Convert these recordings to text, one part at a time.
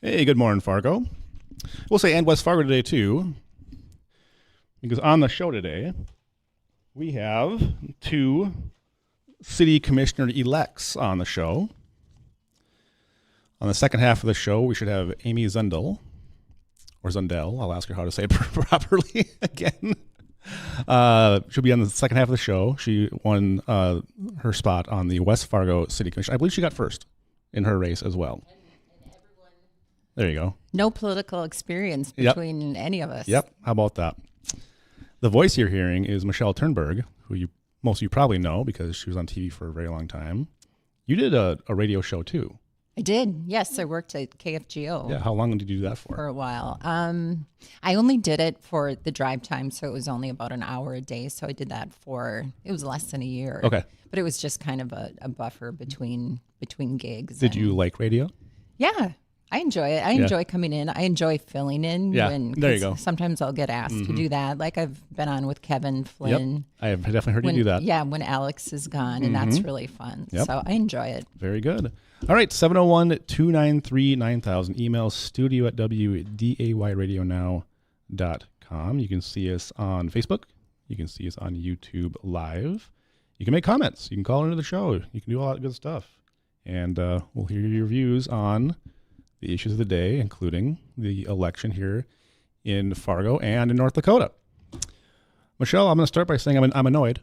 Hey, good morning, Fargo. We'll say and West Fargo today, too, because on the show today, we have two city commissioner-elects on the show. On the second half of the show, we should have Amy Zundel, or Zundel. I'll ask her how to say it properly again. She'll be on the second half of the show. She won her spot on the West Fargo City Commission. I believe she got first in her race as well. There you go. No political experience between any of us. Yep. How about that? The voice you're hearing is Michelle Turnberg, who most of you probably know because she was on TV for a very long time. You did a radio show too. I did. Yes, I worked at KFGO. Yeah. How long did you do that for? For a while. I only did it for the drive time, so it was only about an hour a day. So I did that it was less than a year. Okay. But it was just kind of a buffer between gigs. Did you like radio? Yeah. I enjoy it. I enjoy coming in. I enjoy filling in. Yeah, there you go. Sometimes I'll get asked to do that. Like I've been on with Kevin Flynn. Yep. I have definitely heard you do that. Yeah, when Alex is gone, and that's really fun. Yep. So I enjoy it. Very good. All right, 701-293-9000. Email studio at wdayradionow.com. You can see us on Facebook. You can see us on YouTube Live. You can make comments. You can call into the show. You can do a lot of good stuff. And we'll hear your views on the issues of the day, including the election here in Fargo and in North Dakota. Michelle, I'm going to start by saying I'm annoyed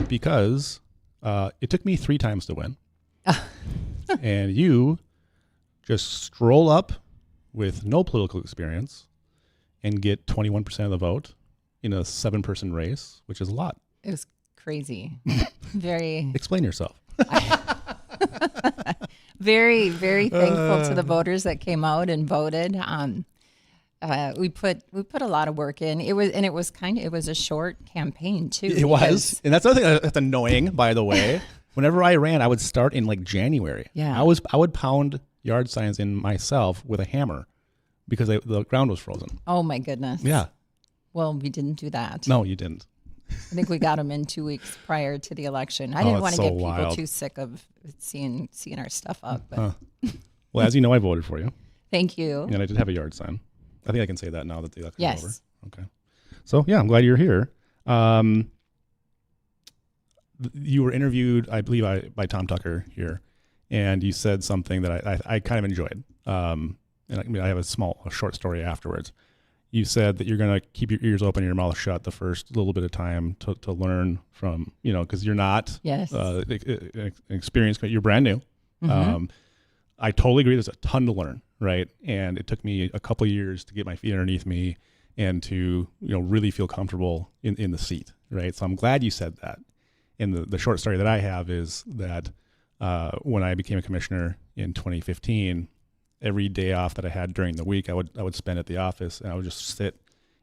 because it took me 3 times to win. And you just stroll up with no political experience and get 21% of the vote in a 7-person race, which is a lot. It was crazy. Very. Explain yourself. Very, very thankful to the voters that came out and voted. We put a lot of work in. It was a short campaign too. It was, and that's the other thing that's annoying. By the way, whenever I ran, I would start in like January. Yeah, I would pound yard signs in myself with a hammer because the ground was frozen. Oh my goodness. Yeah. Well, we didn't do that. No, you didn't. I think we got them in 2 weeks prior to the election. I didn't want to get people too sick of seeing our stuff up. But. Well, as you know, I voted for you. Thank you. And I did have a yard sign. I think I can say that now that the election is over. Okay. So, yeah, I'm glad you're here. You were interviewed, I believe, by Tom Tucker here, and you said something that I kind of enjoyed. And I have a short story afterwards. You said that you're going to keep your ears open and your mouth shut the first little bit of time to learn from, because you're not experienced, you're brand new. Mm-hmm. I totally agree. There's a ton to learn, right? And it took me a couple of years to get my feet underneath me and to, really feel comfortable in the seat, right? So I'm glad you said that. And the short story that I have is that when I became a commissioner in 2015, every day off that I had during the week, I would spend at the office, and I would just sit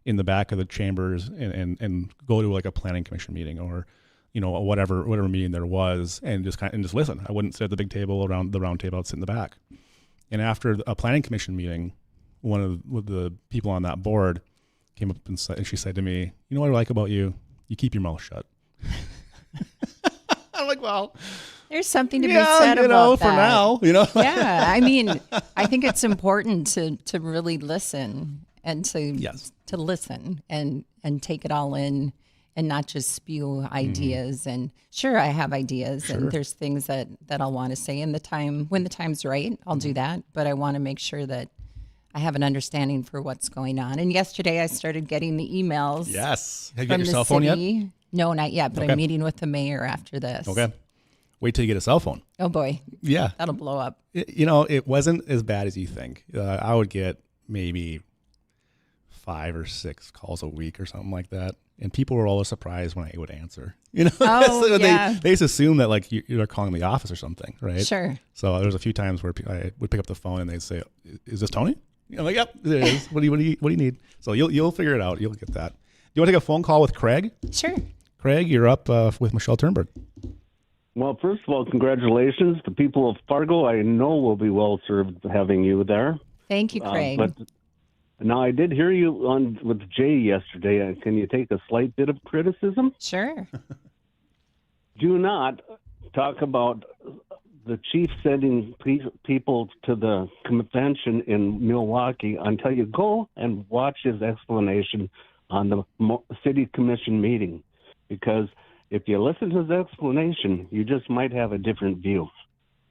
in the back of the chambers and go to like a planning commission meeting or, whatever meeting there was, and just listen. I wouldn't sit at the big table around the round table. I'd sit in the back. And after a planning commission meeting, one of the people on that board came up and she said to me, "You know what I like about you? You keep your mouth shut." I'm like, well. There's something to be said about for now, Yeah, I mean, I think it's important to really listen and to listen and take it all in and not just spew ideas. Mm-hmm. And sure, I have ideas and there's things that I'll want to say when the time's right, I'll do that. But I want to make sure that I have an understanding for what's going on. And yesterday I started getting the emails. Yes. Have you got your cell phone yet? No, not yet, but I'm meeting with the mayor after this. Okay. Wait till you get a cell phone. Oh, boy. Yeah. That'll blow up. It wasn't as bad as you think. I would get maybe 5 or 6 calls a week or something like that. And people were always surprised when I would answer. Oh, so yeah. They just assume that like you're calling the office or something, right? Sure. So there was a few times where I would pick up the phone and they'd say, "Is this Tony?" I'm like, "Yep, it is. What do you need?" So you'll figure it out. You'll get that. Do you want to take a phone call with Craig? Sure. Craig, you're up with Michelle Turnberg. Well, first of all, congratulations. The people of Fargo, I know, will be well served having you there. Thank you, Craig. But now, I did hear you with Jay yesterday. Can you take a slight bit of criticism? Sure. Do not talk about the chief sending people to the convention in Milwaukee until you go and watch his explanation on the city commission meeting. Because if you listen to his explanation, you just might have a different view.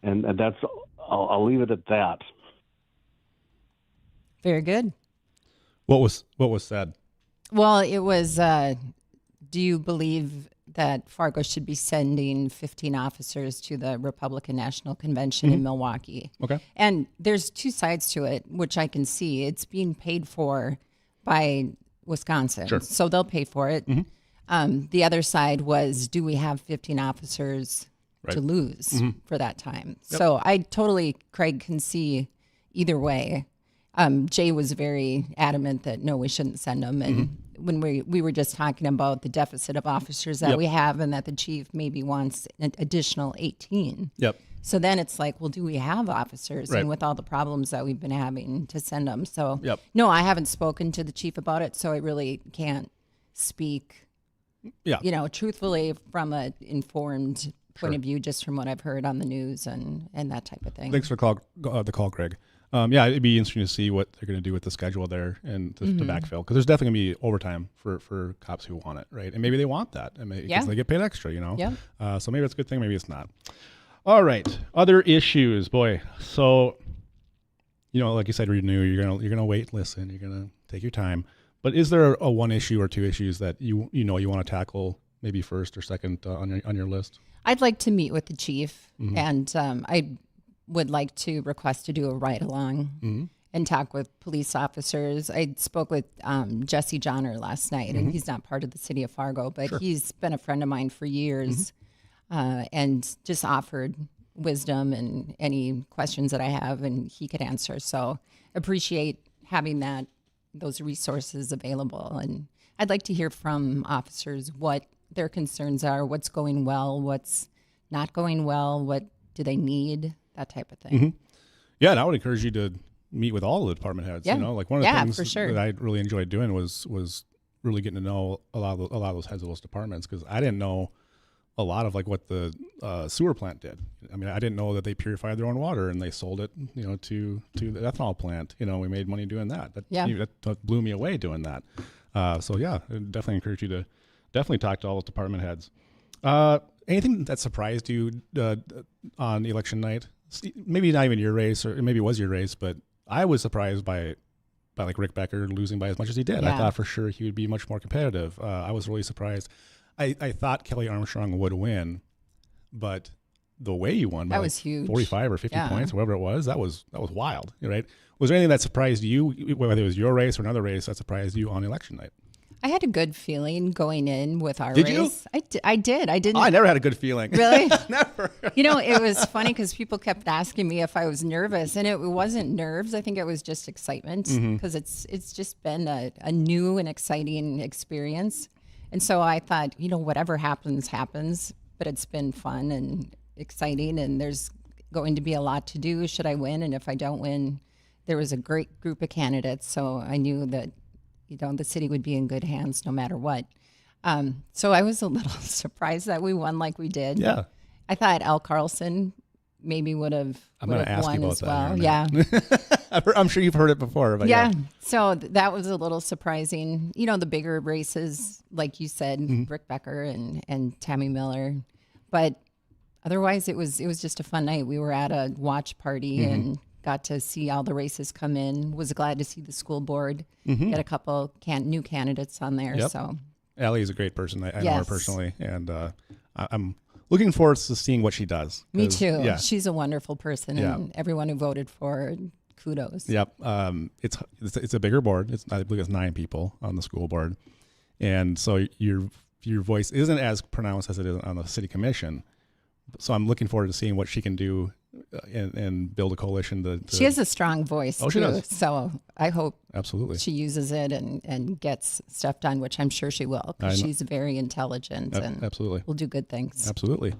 And that's, I'll leave it at that. Very good. What was said? Well, it was, do you believe that Fargo should be sending 15 officers to the Republican National Convention in Milwaukee? Okay. And there's two sides to it, which I can see. It's being paid for by Wisconsin. Sure. So they'll pay for it. The other side was, do we have 15 officers to lose for that time? Yep. So I totally, Craig, can see either way. Jay was very adamant that no, we shouldn't send them. And when we were just talking about the deficit of officers that we have, and that the chief maybe wants an additional 18. Yep. So then it's like, well, do we have officers? Right. And with all the problems that we've been having, to send them. So Yep. no, I haven't spoken to the chief about it, so I really can't speak, truthfully from an informed point of view, just from what I've heard on the news and that type of thing. Thanks for the call, Greg. It'd be interesting to see what they're going to do with the schedule there and to backfill, because there's definitely going to be overtime for cops who want it, right? And maybe they want that, and because they get paid extra, Yeah. So maybe it's a good thing, maybe it's not. All right, other issues, boy. So, like you said, Renew, you're gonna wait, listen, you're gonna take your time. But is there a one issue or two issues that you want to tackle, maybe first or second on your list? I'd like to meet with the chief, and I would like to request to do a ride-along and talk with police officers. I spoke with Jesse Johnner last night, and he's not part of the city of Fargo, but he's been a friend of mine for years, and just offered wisdom and any questions that I have, and he could answer. So appreciate having those resources available. And I'd like to hear from officers what their concerns are, what's going well, what's not going well, what do they need, that type of thing. Yeah, and I would encourage you to meet with all the department heads. Yeah. Like one of the things for sure. that I really enjoyed doing was really getting to know a lot of those heads of those departments, because I didn't know a lot of like what the sewer plant did. I mean, I didn't know that they purified their own water and they sold it, to the ethanol plant. We made money doing that. That blew me away doing that. So yeah, I definitely encourage you to definitely talk to all those department heads. Anything that surprised you on election night? Maybe not even your race, or maybe it was your race, but I was surprised by like Rick Becker losing by as much as he did. Yeah. I thought for sure he would be much more competitive. I was really surprised. I thought Kelly Armstrong would win, but the way he won by was huge. 45 or 50 points, whatever it was, that was wild, right? Was there anything that surprised you, whether it was your race or another race, that surprised you on election night? I had a good feeling going in with our Did race. you? I did. I didn't. I never had a good feeling. Really? Never. It was funny because people kept asking me if I was nervous, and it wasn't nerves. I think it was just excitement, because it's just been a new and exciting experience. And so I thought, whatever happens, but it's been fun and exciting, and there's going to be a lot to do should I win. And if I don't win, there was a great group of candidates, so I knew that the city would be in good hands no matter what. So I was a little surprised that we won like we did. Yeah. I thought Al Carlson maybe would have won as well. Yeah. I'm sure you've heard it before. But yeah. So that was a little surprising. The bigger races, like you said, Rick Becker and Tammy Miller. But otherwise, it was just a fun night. We were at a watch party and got to see all the races come in. Was glad to see the school board get a couple new candidates on there. Yep. So Allie is a great person. I know her personally, and I'm looking forward to seeing what she does. Me too. Yeah. She's a wonderful person, and everyone who voted for her, kudos. Yep. It's a bigger board. I believe it's 9 people on the school board, and so your voice isn't as pronounced as it is on the city commission. So I'm looking forward to seeing what she can do and build a coalition. She has a strong voice, she does. So I hope absolutely she uses it and gets stuff done, which I'm sure she will, because she's very intelligent and absolutely will do good things. Absolutely.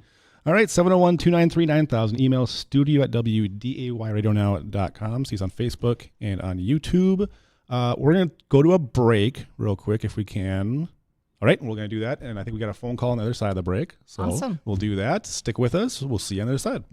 All right, 701-293-9000. Email studio@wdayradionow.com. See us on Facebook and on YouTube. We're going to go to a break real quick if we can. All right, we're going to do that, and I think we got a phone call on the other side of the break. So awesome. We'll do that. Stick with us. We'll see you on the other side.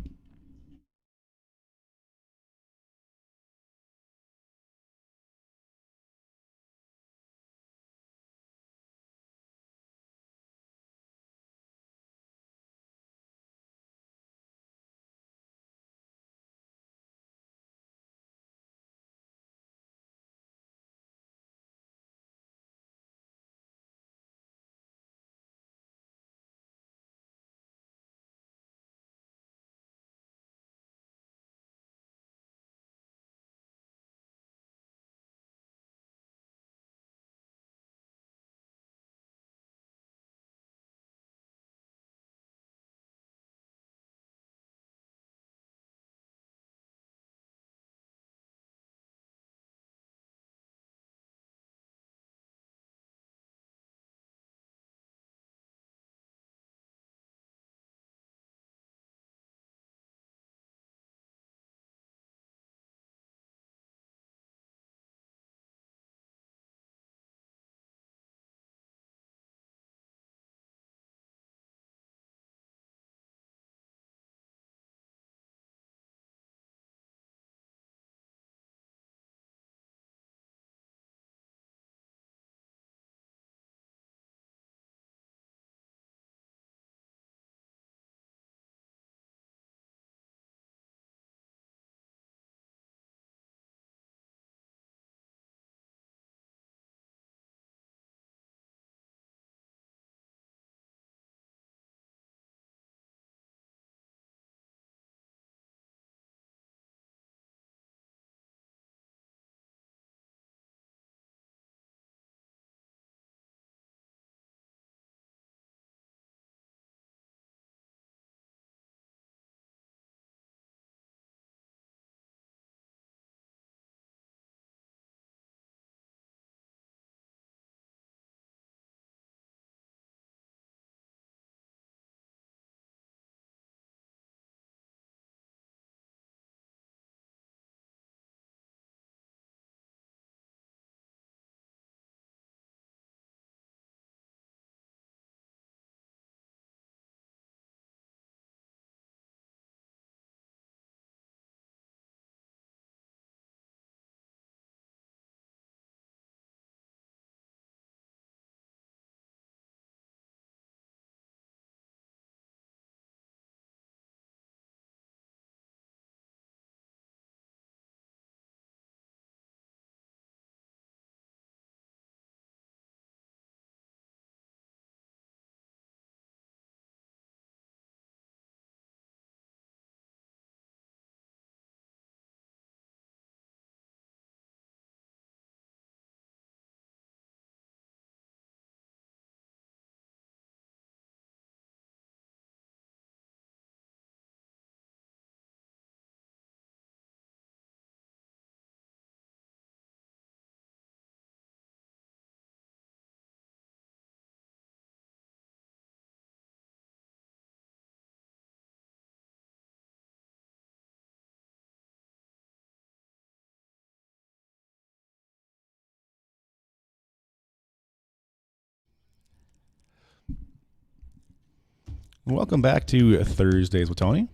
Welcome back to Thursdays with Tony.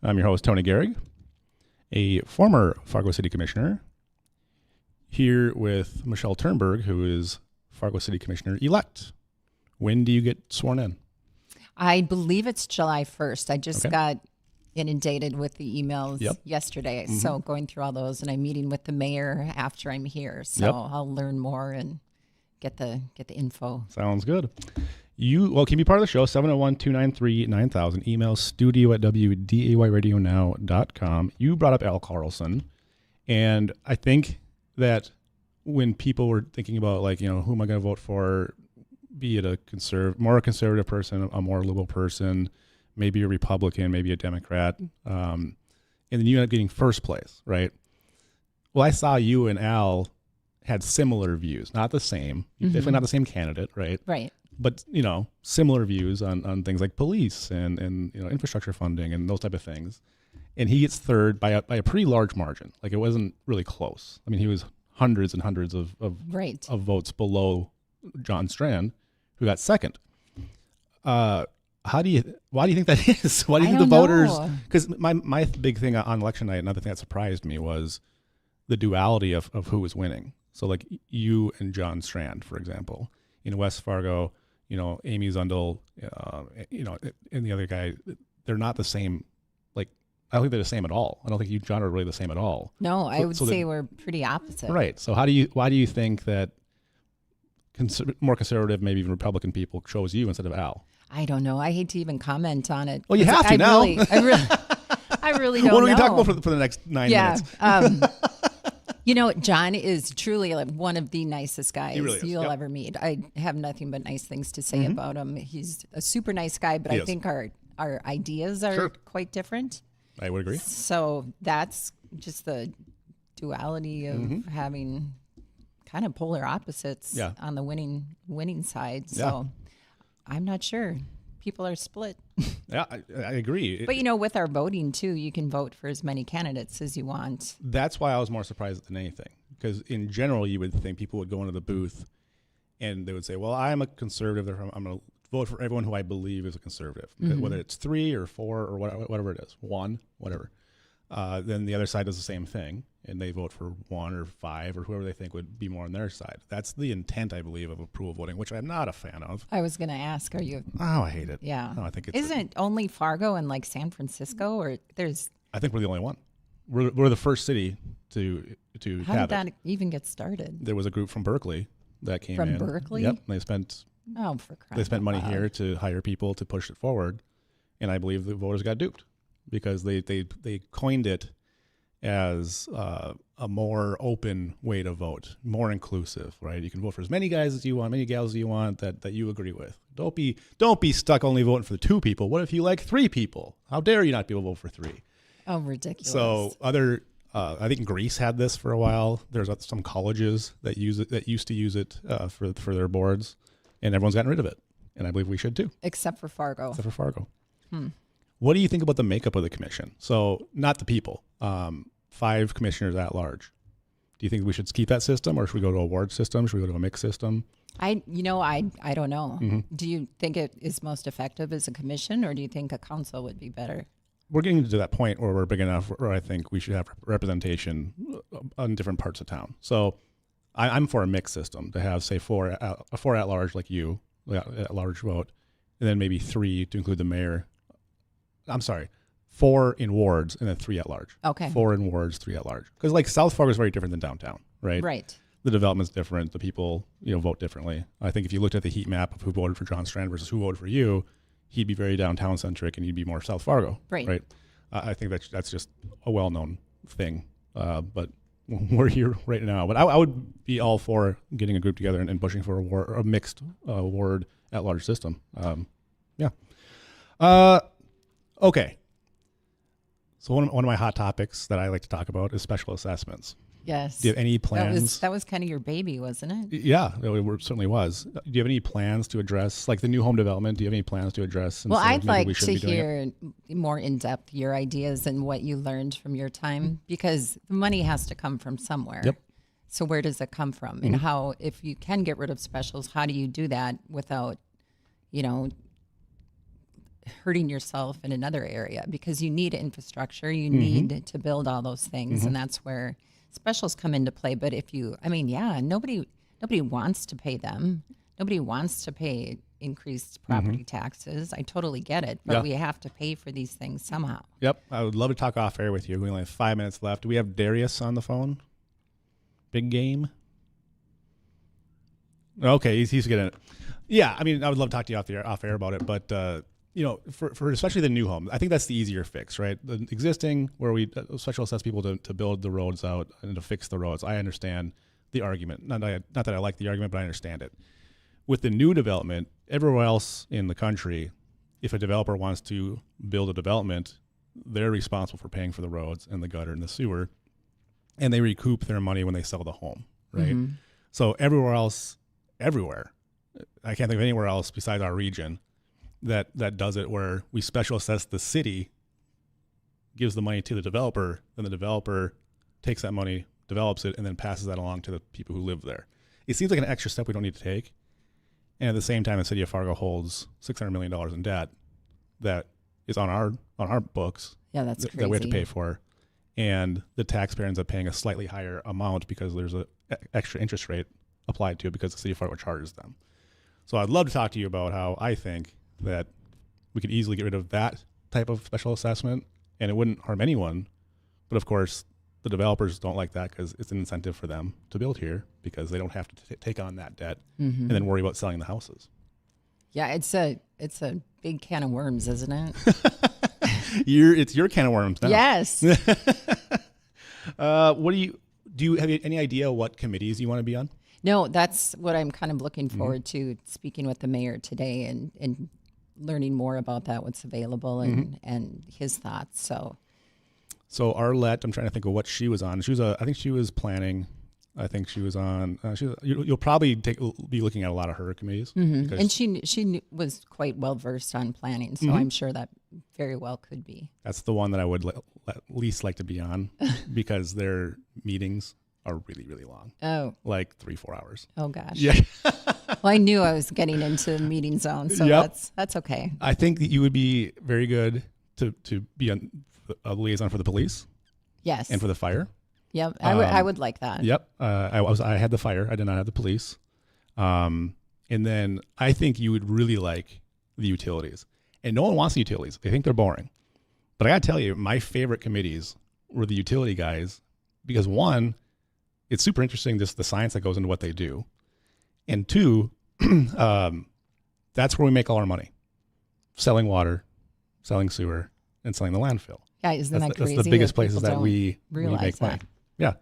I'm your host, Tony Gehrig, a former Fargo City Commissioner, here with Michelle Turnberg, who is Fargo City Commissioner-elect. When do you get sworn in? I believe it's July 1st. I just got inundated with the emails yesterday. Mm-hmm. So going through all those, and I'm meeting with the mayor after I'm here. So I'll learn more and get the info. Sounds good. You can be part of the show, 701-293-9000. Email studio@wdayradionow.com. You brought up Al Carlson, and I think that when people were thinking about, like, you know, who am I going to vote for, be it a more conservative person, a more liberal person, maybe a Republican, maybe a Democrat, and then you end up getting first place, right? Well, I saw you and Al had similar views, not the same, definitely not the same candidate, right? Right. But, you know, similar views on things like police and you know, infrastructure funding and those type of things. And he gets third by a pretty large margin. Like, it wasn't really close. I mean, he was hundreds and hundreds of votes below John Strand, who got second. Why do you think that is? Why do you think the voters? Because my big thing on election night, another thing that surprised me was the duality of who was winning. So, like, you and John Strand, for example, in West Fargo, you know, Amy Zundel, you know, and the other guy, they're not the same. Like, I don't think they're the same at all. I don't think you and John are really the same at all. No, I would say we're pretty opposite. Right. So why do you think that more conservative, maybe even Republican people chose you instead of Al? I don't know. I hate to even comment on it. Well, you have to now. I really don't know. What are we talking about for the next 9 minutes? You know, John is truly like one of the nicest guys you'll ever meet. I have nothing but nice things to say about him. He's a super nice guy, but I think our ideas are quite different. I would agree. So that's just the duality of having kind of polar opposites on the winning side. So I'm not sure. People are split. Yeah, I agree. But, you know, with our voting, too, you can vote for as many candidates as you want. That's why I was more surprised than anything. Because in general, you would think people would go into the booth and they would say, well, I'm a conservative. I'm going to vote for everyone who I believe is a conservative, whether it's 3 or 4 or whatever it is, 1, whatever. Then the other side does the same thing, and they vote for 1 or 5 or whoever they think would be more on their side. That's the intent, I believe, of approval voting, which I'm not a fan of. I was going to ask, are you? Oh, I hate it. Yeah. No, I think it's Isn't it only Fargo and like San Francisco, or there's? I think we're the only one. We're the first city to How have did that it. even get started? There was a group from Berkeley that came in. From Berkeley? Yep. They spent money out here to hire people to push it forward, and I believe the voters got duped because they coined it as a more open way to vote, more inclusive, right? You can vote for as many guys as you want, many gals as you want that you agree with. Don't be stuck only voting for 2 people. What if you like 3 people? How dare you not be able to vote for 3? Oh, ridiculous. So I think Greece had this for a while. There's some colleges that used to use it for their boards, and everyone's gotten rid of it. And I believe we should too. Except for Fargo. What do you think about the makeup of the commission? So not the people, 5 commissioners at large. Do you think we should keep that system, or should we go to a ward system? Should we go to a mixed system? I don't know. Do you think it is most effective as a commission, or do you think a council would be better? We're getting to that point where we're big enough where I think we should have representation on different parts of town. So I'm for a mixed system to have, say, 4 at large, like you, at large vote, and then maybe 3 to include the mayor. I'm sorry, 4 in wards and then 3 at large. Okay. 4 in wards, 3 at large. Because like South Fargo is very different than downtown, right? Right. The development's different. The people, vote differently. I think if you looked at the heat map of who voted for John Strand versus who voted for you, he'd be very downtown centric and you'd be more South Fargo. Right. I think that's just a well-known thing. But we're here right now. But I would be all for getting a group together and pushing for a mixed ward at large system. Yeah. Okay. So one of my hot topics that I like to talk about is special assessments. Yes. Do you have any plans? That was kind of your baby, wasn't it? Yeah, it certainly was. Do you have any plans to address, like the new home development? Do you have any plans to address? Well, I'd like to hear more in depth your ideas and what you learned from your time, because the money has to come from somewhere. Yep. So where does it come from? And how, if you can get rid of specials, how do you do that without, hurting yourself in another area, because you need infrastructure, you Mm-hmm. need to build all those things, Mm-hmm. and that's where specials come into play. But if you, I mean, yeah, nobody wants to pay them. Nobody wants to pay increased property taxes. I totally get it, but Yeah. we have to pay for these things somehow. Yep. I would love to talk off air with you. We only have 5 minutes left. Do we have Darius on the phone? Big game? Okay, he's getting it. Yeah, I mean, I would love to talk to you off air about it, but for especially the new home, I think that's the easier fix, right? The existing, where we special assess people to build the roads out and to fix the roads, I understand the argument. Not that I like the argument, but I understand it. With the new development, everywhere else in the country, if a developer wants to build a development, they're responsible for paying for the roads and the gutter and the sewer, and they recoup their money when they sell the home, right? Mm-hmm. So everywhere, I can't think of anywhere else besides our region that does it, where we special assess the city, gives the money to the developer, then the developer takes that money, develops it, and then passes that along to the people who live there. It seems like an extra step we don't need to take. And at the same time, the city of Fargo holds $600 million in debt that is on our books. Yeah, that's crazy. That we have to pay for. And the taxpayer ends up paying a slightly higher amount because there's an extra interest rate applied to it because the city of Fargo charges them. So I'd love to talk to you about how I think that we could easily get rid of that type of special assessment, and it wouldn't harm anyone. But of course, the developers don't like that because it's an incentive for them to build here because they don't have to take on that debt and then worry about selling the houses. Yeah, it's a big can of worms, isn't it? It's your can of worms now. Yes. What do you have any idea what committees you want to be on? No, that's what I'm kind of looking forward to, speaking with the mayor today and learning more about that, what's available and his thoughts. So Arlette, I'm trying to think of what she was on. I think she was planning. I think she was on. You'll probably be looking at a lot of her committees. Mm-hmm. And she was quite well versed on planning, so I'm sure that very well could be. That's the one that I would least like to be on because their meetings are really, really long. Oh, like 3-4 hours. Oh gosh. Yeah. Well, I knew I was getting into the meeting zone, so Yep. that's okay. I think that you would be very good to be a liaison for the police Yes. and for the fire. Yep. I would like that. Yep. I had the fire. I did not have the police. And then I think you would really like the utilities. And no one wants the utilities. They think they're boring. But I got to tell you, my favorite committees were the utility guys because one, it's super interesting, just the science that goes into what they do. And two, that's where we make all our money. Selling water, selling sewer, and selling the landfill. Yeah, isn't that crazy? That's the biggest that places people that don't we realize make money. that. Yeah.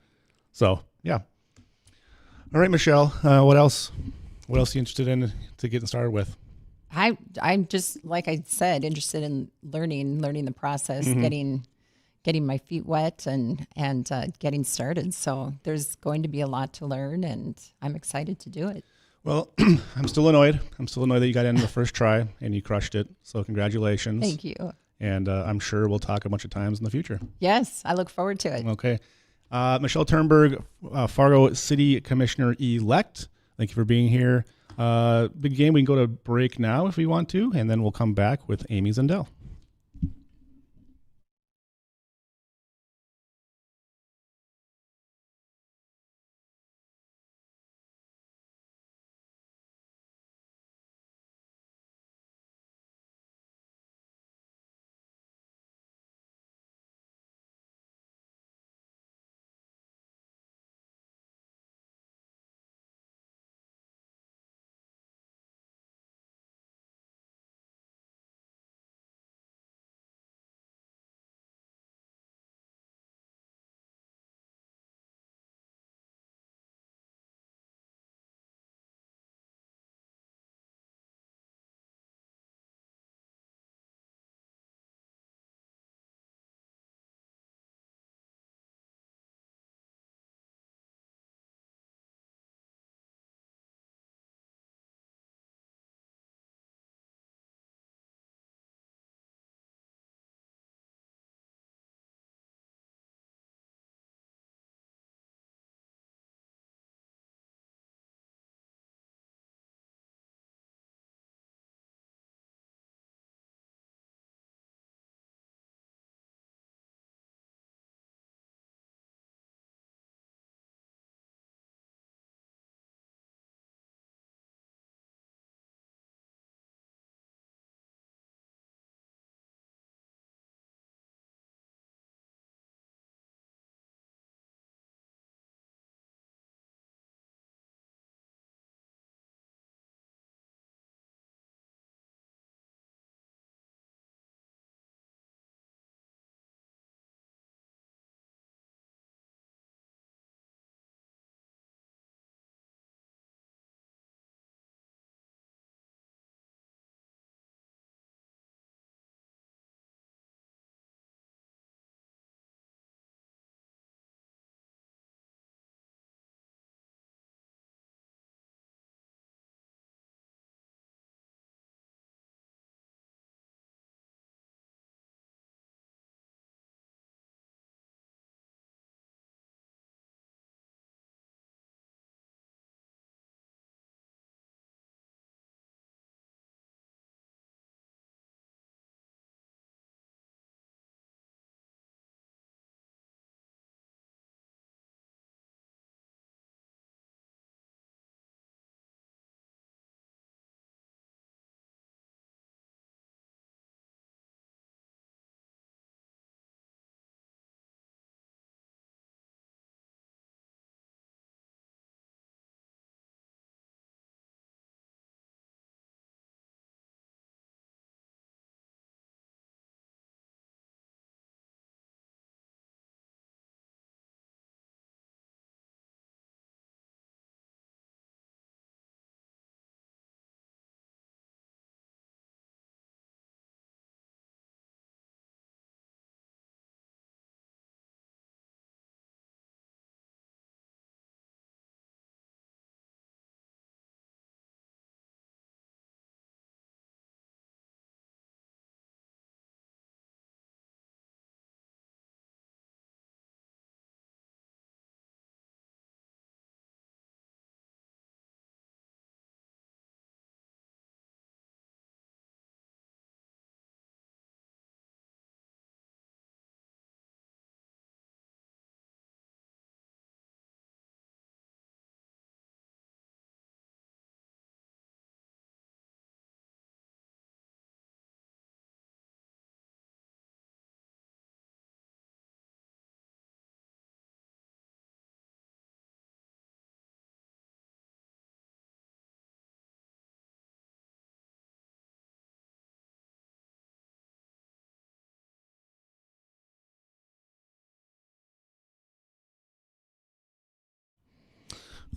So, yeah. All right, Michelle, what else? What else are you interested in to getting started with? I'm just, like I said, interested in learning the process, getting my feet wet and getting started. So there's going to be a lot to learn, and I'm excited to do it. Well, I'm still annoyed. That you got in the first try and you crushed it. So congratulations. Thank you. And I'm sure we'll talk a bunch of times in the future. Yes, I look forward to it. Okay. Michelle Turnberg, Fargo City Commissioner-elect. Thank you for being here. Big game. We can go to break now if we want to, and then we'll come back with Amy Zendel.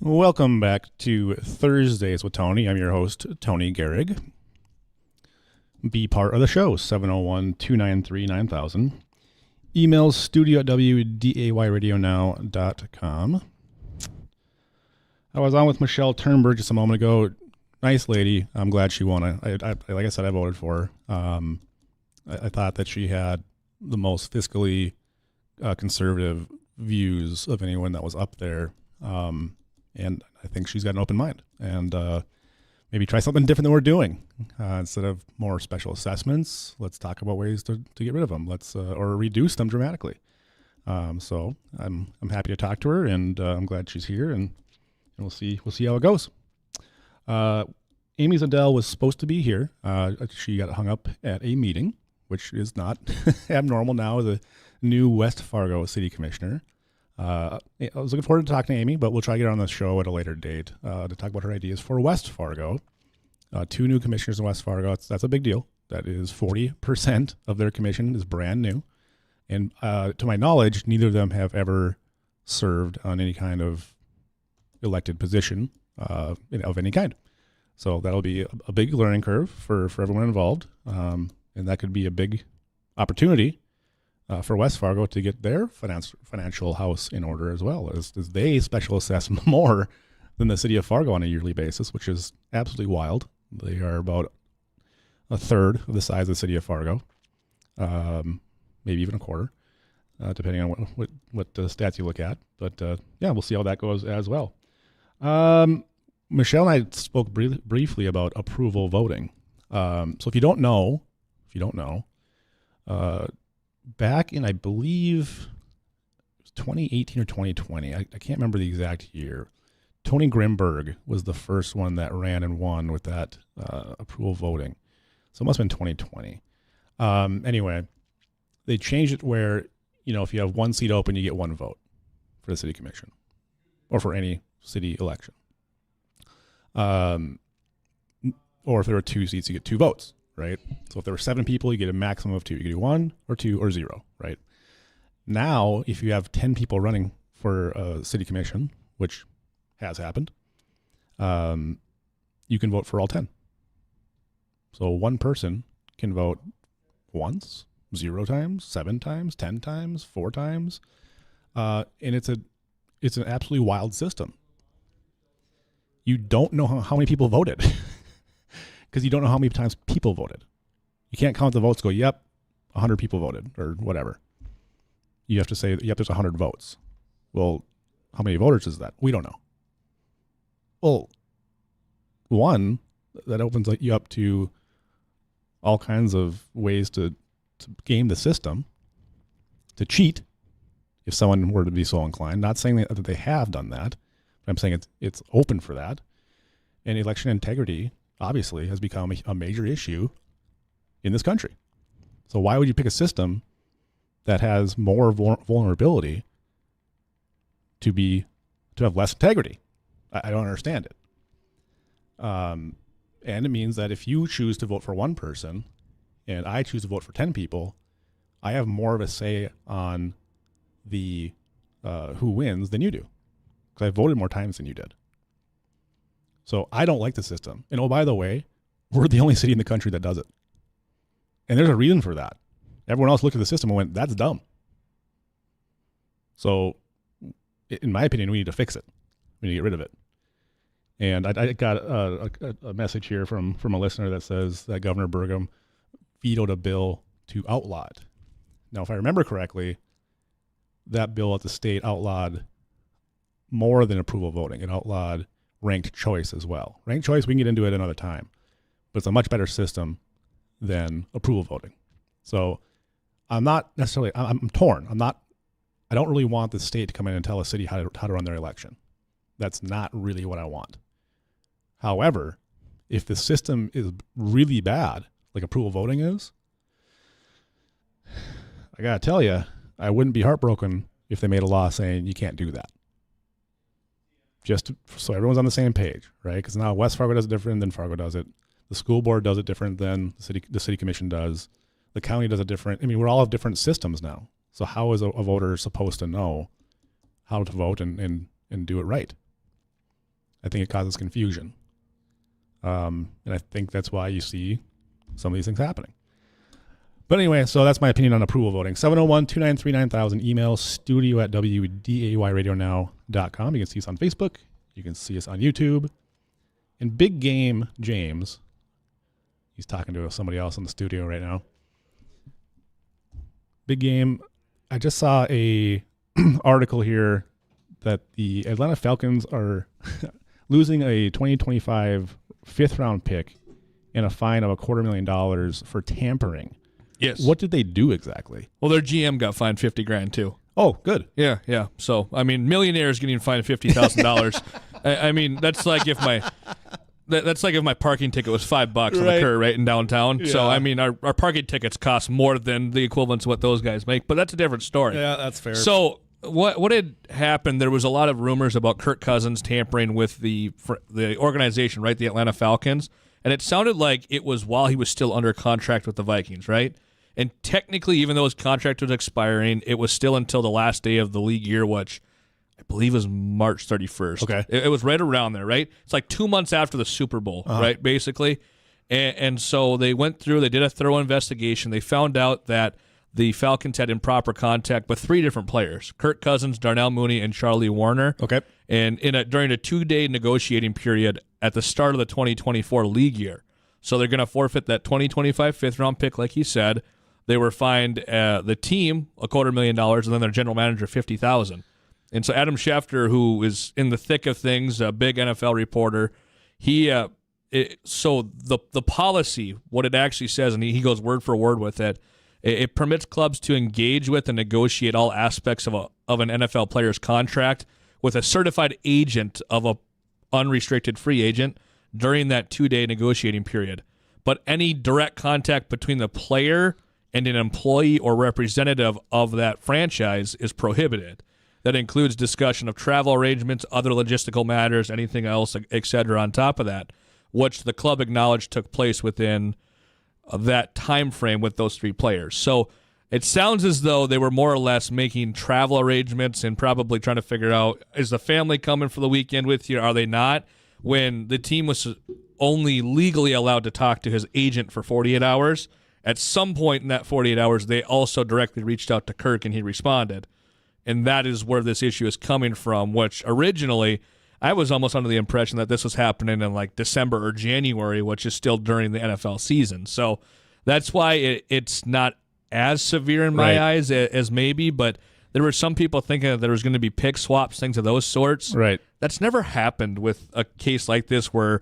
Welcome back to Thursdays with Tony. I'm your host, Tony Gehrig. Be part of the show, 701-293-9000. Emails studio@wdayradionow.com. I was on with Michelle Turnberg just a moment ago. Nice lady. I'm glad she won. Like I said, I voted for her. I thought that she had the most fiscally conservative views of anyone that was up there. And I think she's got an open mind, and maybe try something different than we're doing. Instead of more special assessments, let's talk about ways to get rid of them. Or reduce them dramatically. So I'm happy to talk to her, and I'm glad she's here, and we'll see how it goes. Amy Zendel was supposed to be here. She got hung up at a meeting, which is not abnormal now as a new West Fargo City Commissioner. I was looking forward to talking to Amy, but we'll try to get her on the show at a later date to talk about her ideas for West Fargo. 2 new commissioners in West Fargo. That's a big deal. That is 40% of their commission is brand new. And to my knowledge, neither of them have ever served on any kind of elected position of any kind. So that'll be a big learning curve for everyone involved. And that could be a big opportunity for West Fargo to get their financial house in order as well, as they special assess more than the city of Fargo on a yearly basis, which is absolutely wild. They are about a third of the size of the city of Fargo, maybe even a quarter, depending on what stats you look at. But yeah, we'll see how that goes as well. Michelle and I spoke briefly about approval voting. So if you don't know, back in, I believe, 2018 or 2020, I can't remember the exact year, Tony Gehrig was the first one that ran and won with that approval voting. So it must have been 2020. Anyway, they changed it where, if you have one seat open, you get one vote for the city commission or for any city election. Or if there are 2 seats, you get 2 votes. Right? So if there were 7 people, you get a maximum of 2. You can do 1 or 2 or 0, right? Now, if you have 10 people running for a city commission, which has happened, you can vote for all 10. So one person can vote once, 0 times, 7 times, 10 times, 4 times. And it's an absolutely wild system. You don't know how many people voted. Because you don't know how many times people voted. You can't count the votes, go, yep, 100 people voted, or whatever. You have to say, yep, there's 100 votes. Well, how many voters is that? We don't know. Well, one, that opens you up to all kinds of ways to game the system, to cheat, if someone were to be so inclined. Not saying that they have done that, but I'm saying it's open for that. And election integrity, obviously, has become a major issue in this country. So why would you pick a system that has more vulnerability to have less integrity? I don't understand it. And it means that if you choose to vote for one person and I choose to vote for 10 people, I have more of a say on the who wins than you do, because I voted more times than you did. So I don't like the system. And oh, by the way, we're the only city in the country that does it. And there's a reason for that. Everyone else looked at the system and went, that's dumb. So in my opinion, we need to fix it. We need to get rid of it. And I got a message here from a listener that says that Governor Burgum vetoed a bill to outlaw it. Now, if I remember correctly, that bill at the state outlawed more than approval voting. It outlawed ranked choice as well. Ranked choice, we can get into it another time, but it's a much better system than approval voting. So I'm not necessarily, I'm torn. I don't really want the state to come in and tell a city how to run their election. That's not really what I want. However, if the system is really bad, like approval voting is, I gotta tell you, I wouldn't be heartbroken if they made a law saying you can't do that. Just so everyone's on the same page, right? Because now West Fargo does it different than Fargo does it. The school board does it different than the city commission does. The county does it different. I mean, we're all have different systems now. So how is a voter supposed to know how to vote and do it right? I think it causes confusion. And I think that's why you see some of these things happening. But anyway, so that's my opinion on approval voting. 701-293-9000. Email studio@wdayradionow.com. You can see us on Facebook. You can see us on YouTube. And Big Game James, he's talking to somebody else in the studio right now. Big Game, I just saw a article here that the Atlanta Falcons are losing a 2025 fifth-round pick and a fine of $250,000 for tampering. Yes. What did they do exactly? Well, their GM got fined $50,000 too. Oh, good. Yeah. So, I mean, millionaires getting fined $50,000. I mean, that's like if my parking ticket was $5 on the curb right in downtown. Yeah. So, I mean, our parking tickets cost more than the equivalent to what those guys make, but that's a different story. Yeah, that's fair. So, what had happened? There was a lot of rumors about Kirk Cousins tampering with the organization, right? The Atlanta Falcons, and it sounded like it was while he was still under contract with the Vikings, right? And technically, even though his contract was expiring, it was still until the last day of the league year, which I believe was March 31st. Okay. It was right around there, right? It's like 2 months after the Super Bowl, right, basically. And so they went through, they did a thorough investigation. They found out that the Falcons had improper contact with 3 different players, Kirk Cousins, Darnell Mooney, and Charlie Warner. Okay. And during a 2-day negotiating period at the start of the 2024 league year. So they're going to forfeit that 2025 fifth-round pick, like he said. They were fined the team $250,000 and then their general manager $50,000. And so Adam Schefter, who is in the thick of things, a big NFL reporter, so the policy, what it actually says, and he goes word for word with it, it permits clubs to engage with and negotiate all aspects of an NFL player's contract with a certified agent of a unrestricted free agent during that 2-day negotiating period. But any direct contact between the player and an employee or representative of that franchise is prohibited. That includes discussion of travel arrangements, other logistical matters, anything else, etc. on top of that, which the club acknowledged took place within that time frame with those 3 players. So it sounds as though they were more or less making travel arrangements and probably trying to figure out, is the family coming for the weekend with you? Are they not? When the team was only legally allowed to talk to his agent for 48 hours, at some point in that 48 hours, they also directly reached out to Kirk and he responded. And that is where this issue is coming from, which originally I was almost under the impression that this was happening in like December or January, which is still during the NFL season. So that's why it's not as severe in my eyes as maybe, but there were some people thinking that there was going to be pick swaps, things of those sorts. Right. That's never happened with a case like this where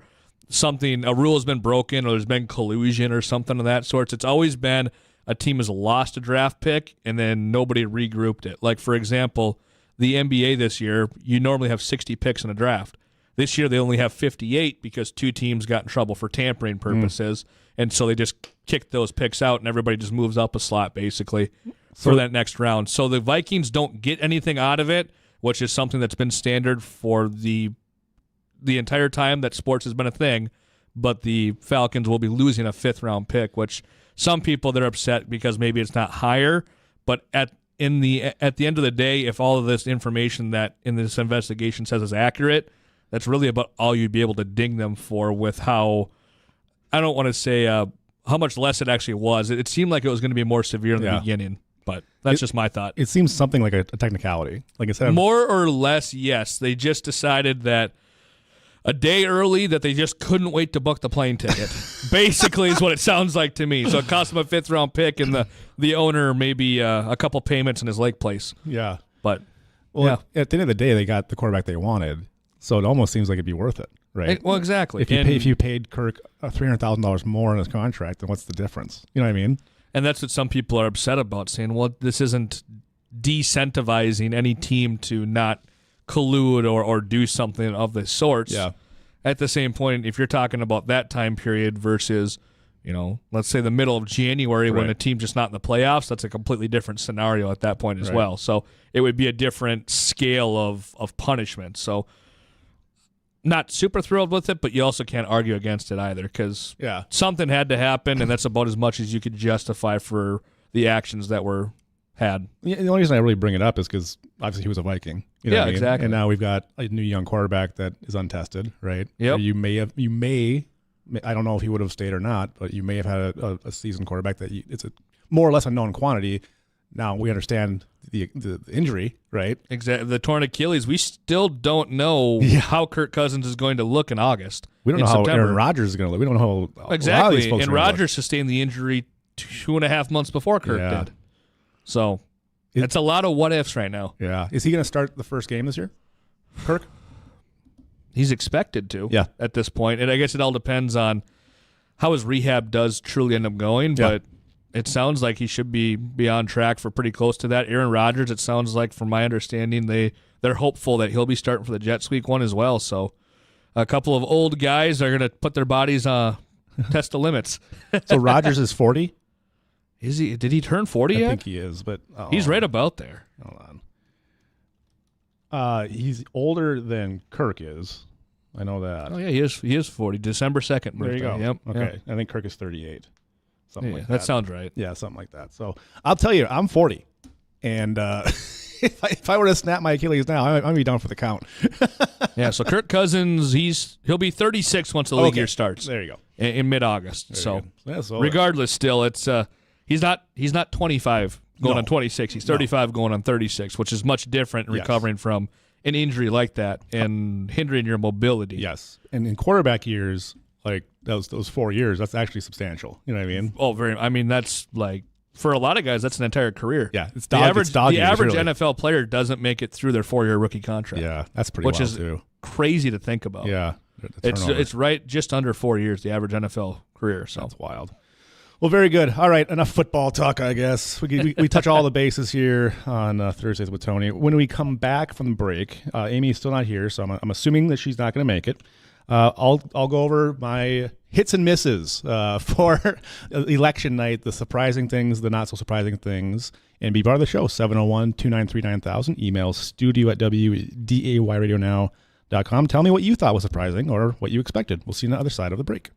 a rule has been broken or there's been collusion or something of that sort. It's always been a team has lost a draft pick and then nobody regrouped it. Like, for example, the NBA this year, you normally have 60 picks in a draft. This year they only have 58 because 2 teams got in trouble for tampering purposes, and so they just kicked those picks out and everybody just moves up a slot basically for that next round. So the Vikings don't get anything out of it, which is something that's been standard for the entire time that sports has been a thing, but the Falcons will be losing a 5th-round pick, which some people, they're upset because maybe it's not higher, but at the end of the day, if all of this information that in this investigation says is accurate, that's really about all you'd be able to ding them for with how, I don't want to say how much less it actually was. It seemed like it was going to be more severe in the beginning, but that's just my thought. It seems something like a technicality. Like I said, more or less, yes. They just decided that a day early that they just couldn't wait to book the plane ticket. Basically is what it sounds like to me. So it cost them a 5th-round pick and the owner maybe a couple payments in his lake place. Yeah. But, at the end of the day, they got the quarterback they wanted. So it almost seems like it'd be worth it, right? Well, exactly. If you paid Kirk $300,000 more in his contract, then what's the difference? You know what I mean? And that's what some people are upset about, saying, well, this isn't decentivizing any team to not collude or do something of this sort. Yeah. At the same point, if you're talking about that time period versus, let's say the middle of January when a team's just not in the playoffs, that's a completely different scenario at that point as well. So it would be a different scale of punishment. So not super thrilled with it, but you also can't argue against it either because something had to happen, and that's about as much as you could justify for the actions that were had. The only reason I really bring it up is because obviously he was a Viking. You know what I mean? Exactly. And now we've got a new young quarterback that is untested, right? Yep. Or you may, I don't know if he would have stayed or not, but you may have had a seasoned quarterback that it's a more or less a known quantity. Now we understand the injury, right? Exactly. The torn Achilles. We still don't know how Kirk Cousins is going to look in August. We don't know September. how Aaron Rodgers is going to look. We don't know how exactly. And Rodgers sustained the injury 2.5 months before Kirk did. So it's a lot of what ifs right now. Yeah. Is he going to start the first game this year, Kirk? He's expected to. Yeah. At this point, and I guess it all depends on how his rehab does truly end up going. Yeah. But it sounds like he should be on track for pretty close to that. Aaron Rodgers, it sounds like, from my understanding, they're hopeful that he'll be starting for the Jets week 1 as well. So a couple of old guys are going to put their bodies test the limits. So Rodgers is 40? Is he? Did he turn 40 yet? I think he is, but he's right about there. Hold on. He's older than Kirk is. I know that. Oh yeah, he is 40. December 2nd. There you go. Yep. Okay. Yep. I think Kirk is 38. Something like that. That sounds right. Yeah, something like that. So I'll tell you, I'm 40, and if I were to snap my Achilles now, I'd be down for the count. Yeah. So Kirk Cousins, he'll be 36 once the league year starts. There you go. In mid-August. So so regardless, still it's he's not 25 going on 26. He's 35 going on 36, which is much different recovering from an injury like that and hindering your mobility. Yes, and in quarterback years, like those 4 years, that's actually substantial. You know what I mean? Oh, very. I mean, that's like for a lot of guys, that's an entire career. Yeah, it's the average really. NFL player doesn't make it through their 4-year rookie contract. Yeah, that's pretty which wild is too. Crazy to think about. Yeah, it's right just under 4 years, the average NFL career. So that's wild. Well, very good. All right, enough football talk, I guess. We touch all the bases here on Thursdays with Tony. When we come back from the break, Amy's still not here, so I'm assuming that she's not going to make it. I'll go over my hits and misses for election night, the surprising things, the not so surprising things, and be part of the show. 701-293-9000. Email studio@wdayradionow.com. Tell me what you thought was surprising or what you expected. We'll see you on the other side of the break.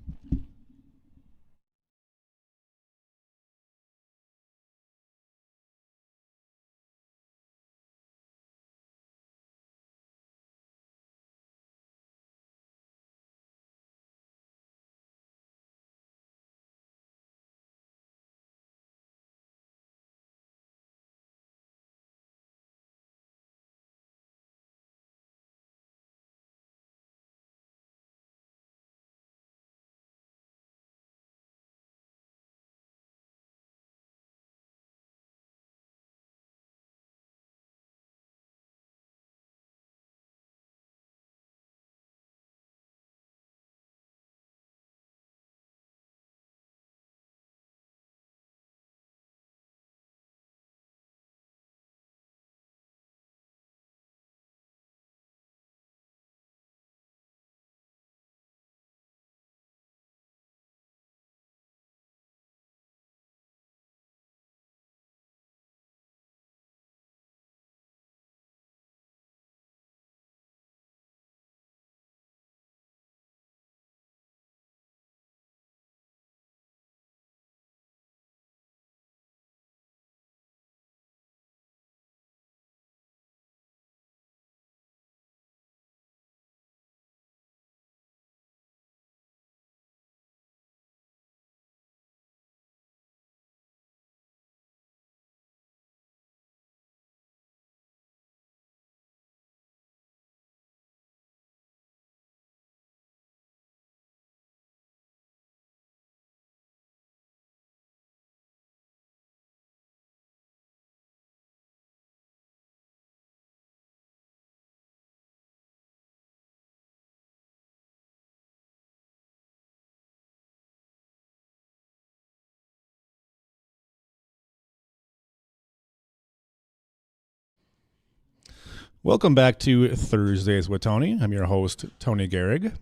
Welcome back to Thursdays with Tony. I'm your host, Tony Gehrig.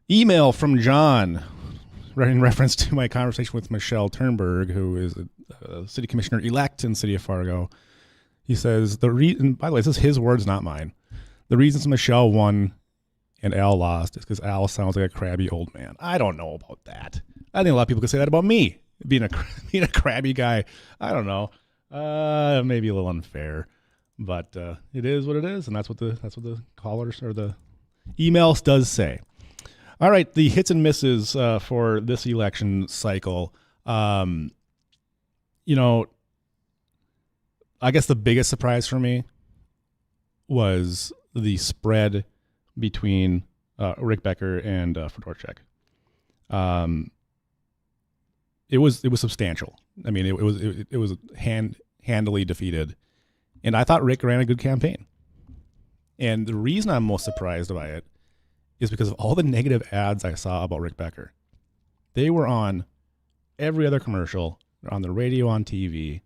Email from John, in reference to my conversation with Michelle Turnberg, who is a city commissioner-elect in City of Fargo. He says, by the way, this is his words, not mine. The reasons Michelle won and Al lost is because Al sounds like a crabby old man. I don't know about that. I think a lot of people could say that about me. being a crabby guy, I don't know, maybe a little unfair, but it is what it is, and that's what the callers or the emails does say. All right, the hits and misses for this election cycle. I guess the biggest surprise for me was the spread between Rick Becker and Fedorchak. It was substantial. I mean, it was handily defeated, and I thought Rick ran a good campaign. And the reason I'm most surprised by it is because of all the negative ads I saw about Rick Becker. They were on every other commercial, on the radio, on TV,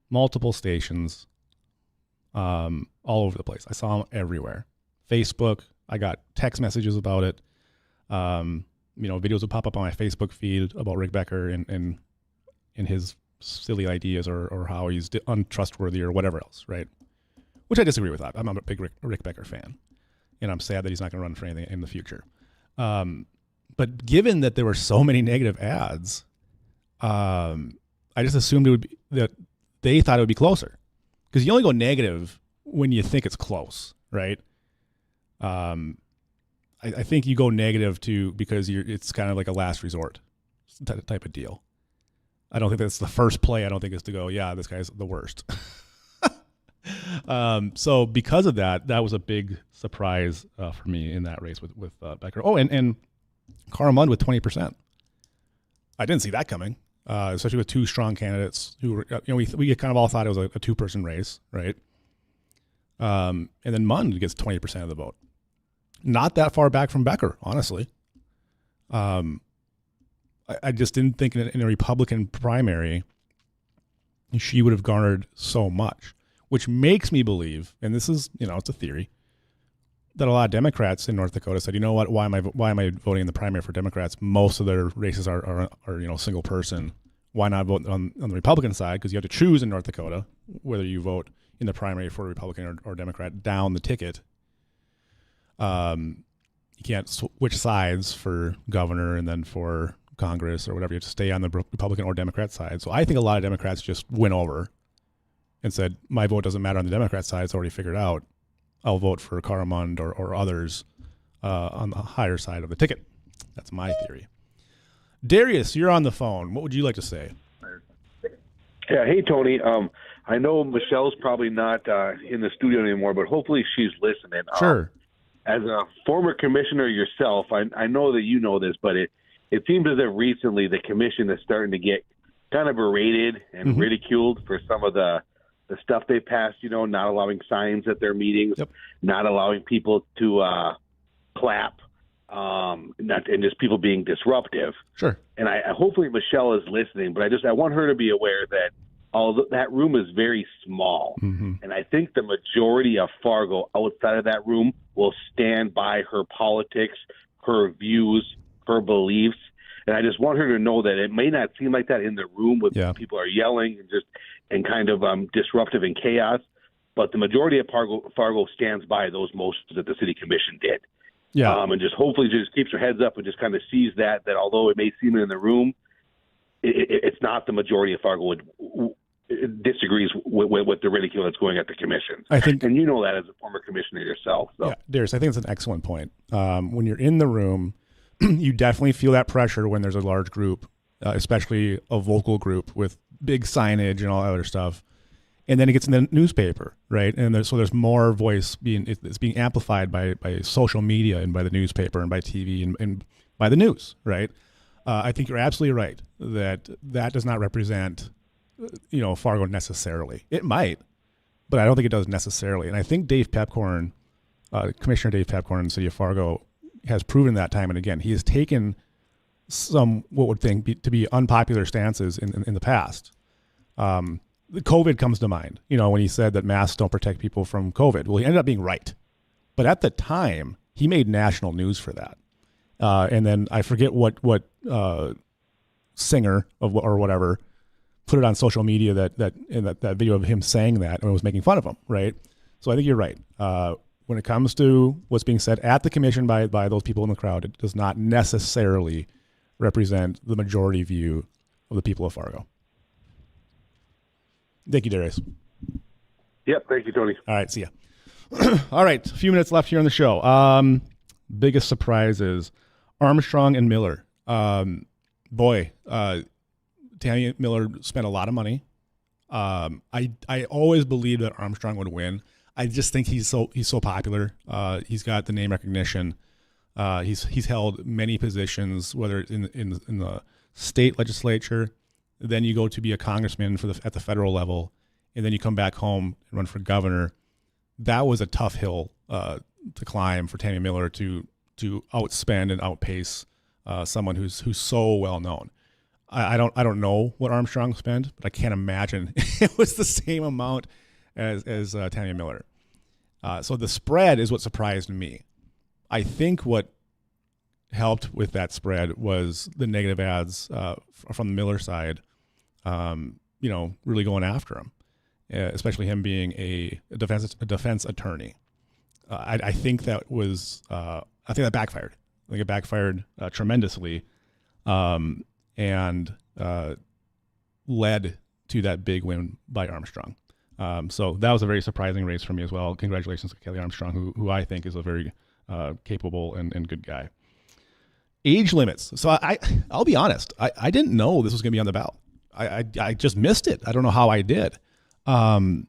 multiple stations, all over the place. I saw them everywhere. Facebook, I got text messages about it. Videos would pop up on my Facebook feed about Rick Becker and his silly ideas or how he's untrustworthy or whatever else, right? Which I disagree with that. I'm a big Rick Becker fan, and I'm sad that he's not going to run for anything in the future. But given that there were so many negative ads, I just assumed that they thought it would be closer, because you only go negative when you think it's close, right? I think you go negative because it's kind of like a last resort type of deal. I don't think that's the first play. I don't think it's to go, yeah, this guy's the worst. So because of that was a big surprise for me in that race with Becker. Oh, and Carl Mudd with 20%. I didn't see that coming, especially with two strong candidates who were, we kind of all thought it was a two-person race, right? And then Mudd gets 20% of the vote. Not that far back from Becker, honestly. I just didn't think in a Republican primary she would have garnered so much, which makes me believe, and this is, it's a theory, that a lot of Democrats in North Dakota said, you know what, why am I voting in the primary for Democrats? Most of their races are single person. Why not vote on the Republican side? Because you have to choose in North Dakota whether you vote in the primary for Republican or Democrat down the ticket. You can't switch sides for governor and then for Congress or whatever. You have to stay on the Republican or Democrat side. So I think a lot of Democrats just went over and said, my vote doesn't matter on the Democrat side. It's already figured out. I'll vote for Carl Mudd or others on the higher side of the ticket. That's my theory. Darius, you're on the phone. What would you like to say? Yeah, hey, Tony. I know Michelle's probably not in the studio anymore, but hopefully she's listening. Sure. As a former commissioner yourself, I know that you know this, but it seems as if recently the commission is starting to get kind of berated and ridiculed for some of the stuff they passed, not allowing signs at their meetings, not allowing people to clap, and just people being disruptive. Sure. And I hopefully Michelle is listening, but I want her to be aware that although that room is very small, and I think the majority of Fargo outside of that room will stand by her politics, her views, her beliefs. And I just want her to know that it may not seem like that in the room with people are yelling and kind of disruptive and chaos, but the majority of Fargo stands by those motions that the city commission did. Yeah. And just hopefully just keeps her heads up and just kind of sees that although it may seem in the room, it's not the majority of Fargo disagrees with the ridicule that's going at the commission. I think, and you know that as a former commissioner yourself. So. Yeah, Darius, I think it's an excellent point. When you're in the room, you definitely feel that pressure when there's a large group, especially a vocal group with big signage and all that other stuff. And then it gets in the newspaper, right? And there's more voice it's being amplified by social media and by the newspaper and by TV and by the news, right? I think you're absolutely right that does not represent, Fargo necessarily. It might, but I don't think it does necessarily. And I think Dave Pepcorn, Commissioner Dave Pepcorn in the city of Fargo, has proven that time and again. He has taken some what would think to be unpopular stances in the past. COVID comes to mind, when he said that masks don't protect people from COVID. Well, he ended up being right. But at the time, he made national news for that. And then I forget what singer or whatever put it on social media that video of him saying that and was making fun of him, right? So I think you're right. When it comes to what's being said at the commission by those people in the crowd, it does not necessarily represent the majority view of the people of Fargo. Thank you, Darius. Yep. Thank you, Tony. All right. See ya. All right. A few minutes left here on the show. Biggest surprise is Armstrong and Miller. Tammy Miller spent a lot of money. I always believed that Armstrong would win. I just think he's so popular. He's got the name recognition. He's held many positions, whether it's in the state legislature, then you go to be a congressman at the federal level, and then you come back home and run for governor. That was a tough hill to climb for Tammy Miller to outspend and outpace someone who's so well known. I don't know what Armstrong spent, but I can't imagine it was the same amount as Tammy Miller. So the spread is what surprised me. I think what helped with that spread was the negative ads from the Miller side, really going after him, especially him being a defense attorney. I think that was that backfired. I think it backfired tremendously, and led to that big win by Armstrong. So that was a very surprising race for me as well. Congratulations to Kelly Armstrong, who I think is a very capable and good guy. Age limits. So I'll be honest. I didn't know this was going to be on the ballot. I just missed it. I don't know how I did. But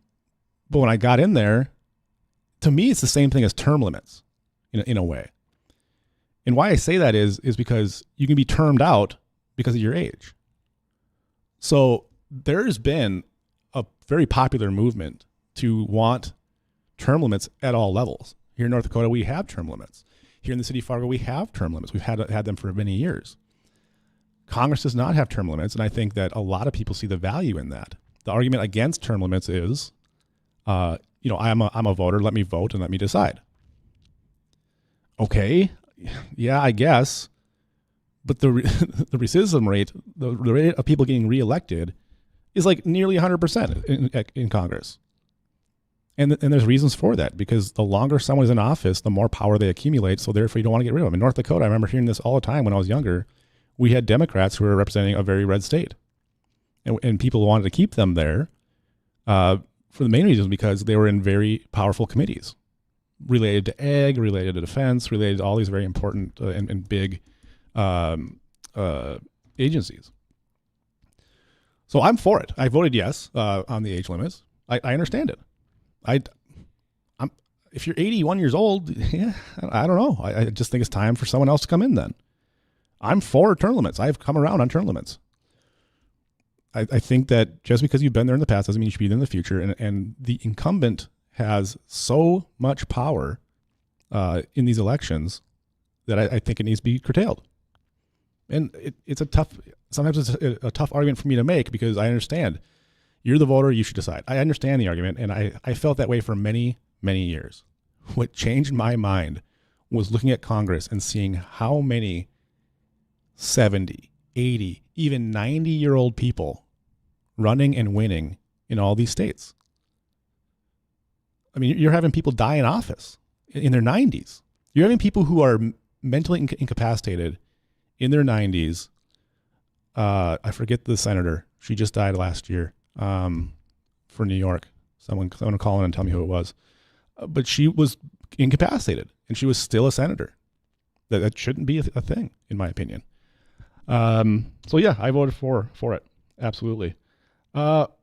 when I got in there, to me, it's the same thing as term limits in a way. And why I say that is because you can be termed out because of your age. So there's been a very popular movement to want term limits at all levels. Here in North Dakota, we have term limits. Here in the city of Fargo, we have term limits. We've had them for many years. Congress does not have term limits, and I think that a lot of people see the value in that. The argument against term limits is, I'm a voter. Let me vote and let me decide. Okay, yeah, I guess, but the recidivism rate, the rate of people getting reelected, is like nearly 100% in Congress. And there's reasons for that, because the longer someone's in office, the more power they accumulate. So therefore, you don't want to get rid of them. In North Dakota, I remember hearing this all the time when I was younger. We had Democrats who were representing a very red state, and people wanted to keep them there for the main reason because they were in very powerful committees related to ag, related to defense, related to all these very important and big agencies. So I'm for it. I voted yes on the age limits. I understand it. If you're 81 years old, yeah, I don't know. I just think it's time for someone else to come in then. I'm for term limits. I've come around on term limits. I think that just because you've been there in the past doesn't mean you should be there in the future. And the incumbent has so much power in these elections that I think it needs to be curtailed. And sometimes it's a tough argument for me to make because I understand you're the voter, you should decide. I understand the argument, and I felt that way for many, many years. What changed my mind was looking at Congress and seeing how many 70, 80, even 90-year-old people running and winning in all these states. I mean, you're having people die in office in their 90s. You're having people who are mentally incapacitated in their 90s. I forget the senator. She just died last year for New York. Someone call in and tell me who it was. But she was incapacitated, and she was still a senator. That shouldn't be a thing, in my opinion. So yeah, I voted for it. Absolutely.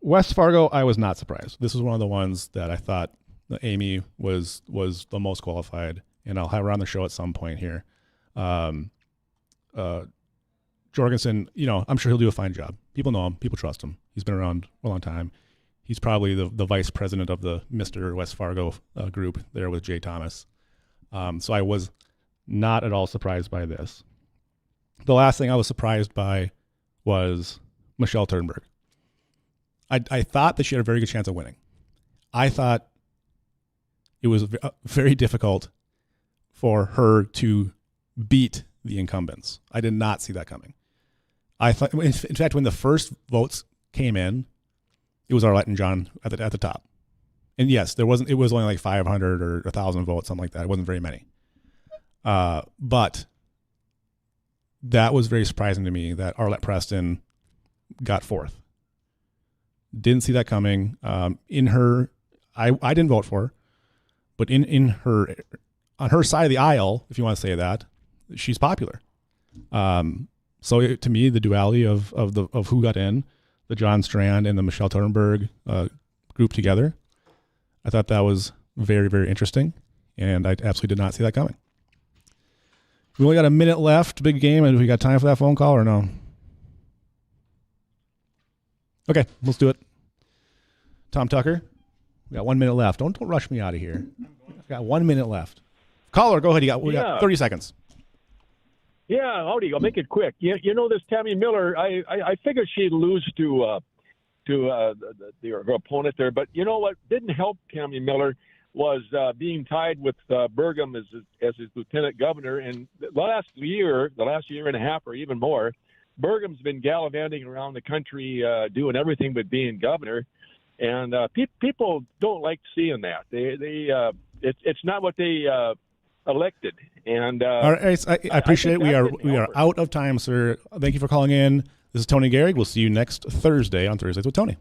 West Fargo, I was not surprised. This was one of the ones that I thought Amy was the most qualified, and I'll have her on the show at some point here. Jorgensen, I'm sure he'll do a fine job. People know him. People trust him. He's been around a long time. He's probably the vice president of the Mr. West Fargo group there with Jay Thomas. So I was not at all surprised by this. The last thing I was surprised by was Michelle Turnberg. I thought that she had a very good chance of winning. I thought it was very difficult for her to beat the incumbents. I did not see that coming. I thought, in fact, when the first votes came in, it was Arlette and John at the top. And yes, it was only like 500 or 1,000 votes, something like that. It wasn't very many. But that was very surprising to me that Arlette Preston got fourth. Didn't see that coming. In her, I didn't vote for her, but in her, on her side of the aisle, if you want to say that, she's popular. So to me, the duality of who got in, the John Strand and the Michelle Turnberg group together, I thought that was very, very interesting, and I absolutely did not see that coming. We only got a minute left, big game, and have we got time for that phone call or no? Okay, let's do it. Tom Tucker, we got 1 minute left. Don't rush me out of here. We've got 1 minute left. Caller, go ahead. We got 30 seconds. Yeah, howdy. I'll make it quick. You know this Tammy Miller. I figured she'd lose to her opponent there, but you know what didn't help Tammy Miller was being tied with Burgum as his lieutenant governor. And the last year and a half or even more, Burgum's been gallivanting around the country doing everything but being governor, and people don't like seeing that. It's not what they elected. And all right, I appreciate it. We are out of time, sir. Thank you for calling in. This is Tony Gehrig. We'll see you next Thursday on Thursdays with Tony.